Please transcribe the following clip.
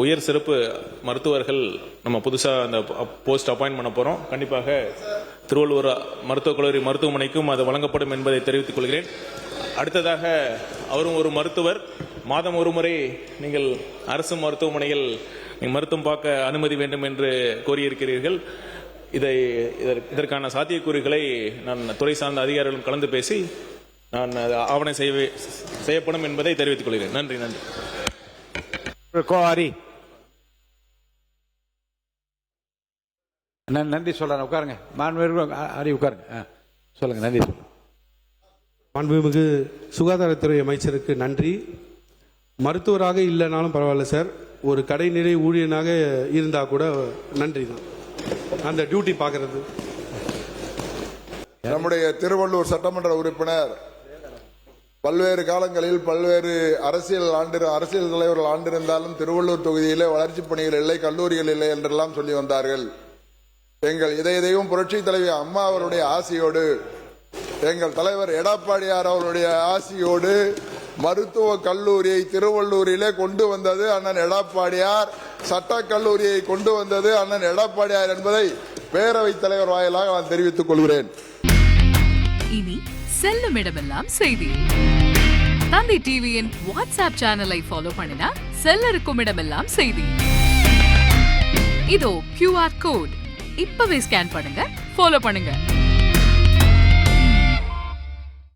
உயர் சிறப்பு மருத்துவர்கள் நம்ம புதுசாக அந்த போஸ்ட் அப்பாயின்ட் பண்ண போகிறோம். கண்டிப்பாக திருவள்ளுவர் மருத்துவக் கல்லூரி மருத்துவமனைக்கும் அது வழங்கப்படும் என்பதை தெரிவித்துக் கொள்கிறேன். அடுத்ததாக அவரும் ஒரு மருத்துவர். மாதம் ஒரு முறை நீங்கள் அரசு மருத்துவமனையில் மருத்துவம் பார்க்க அனுமதி வேண்டும் என்று கோரியிருக்கிறீர்கள். இதற்கான சாத்தியக்கூறுகளை நான் துறை சார்ந்த அதிகாரிகளும் கலந்து பேசி நான் ஆவணம் செய்யப்படும் என்பதை தெரிவித்துக் கொள்கிறேன். நன்றி. நன்றி சொல்றேன். உட்காருங்க. உட்காருங்க. சொல்லுங்க. நன்றி. மாண்புமிகு சுகாதாரத்துறை அமைச்சருக்கு நன்றி. மருத்துவராக இல்லைனாலும் பரவாயில்ல சார், ஒரு கடைநிலை ஊழியனாக இருந்தா கூட நன்றி தான் அந்த டியூட்டி பார்க்கறது. நம்முடைய திருவள்ளூர் சட்டமன்ற உறுப்பினர் பல்வேறு காலங்களில் பல்வேறு அரசியல் தலைவர்கள் ஆண்டிருந்தாலும் திருவள்ளூர் தொகுதியிலே வளர்ச்சிப் பணிகள் இல்லை, கல்லூரிகள் இல்லை என்றெல்லாம் சொல்லி வந்தார்கள். எங்கள் இதயம் புரட்சி தலைவி அம்மா அவருடைய ஆசையோடு, எங்கள் தலைவர் எடப்பாடியார் அவருடைய ஆசையோடு மருத்துவ கல்லூரியை திருவள்ளூரிலே கொண்டு வந்தது அண்ணன் எடப்பாடியார், சட்டக் கல்லூரியை கொண்டு வந்தது அண்ணன் எடப்பாடியார் என்பதை பேரவைத் தலைவர் வாயிலாக நான் தெரிவித்துக் கொள்கிறேன். இனி செல்லும் இடமெல்லாம் செய்தி. தந்தி டிவியின் வாட்ஸ்அப் சேனலை ஃபாலோ பண்ணினா செல்ல இருக்கும் இடமெல்லாம் செய்தி. இதோ QR கோட் இப்பவே ஸ்கேன் பண்ணுங்க, ஃபாலோ பண்ணுங்க.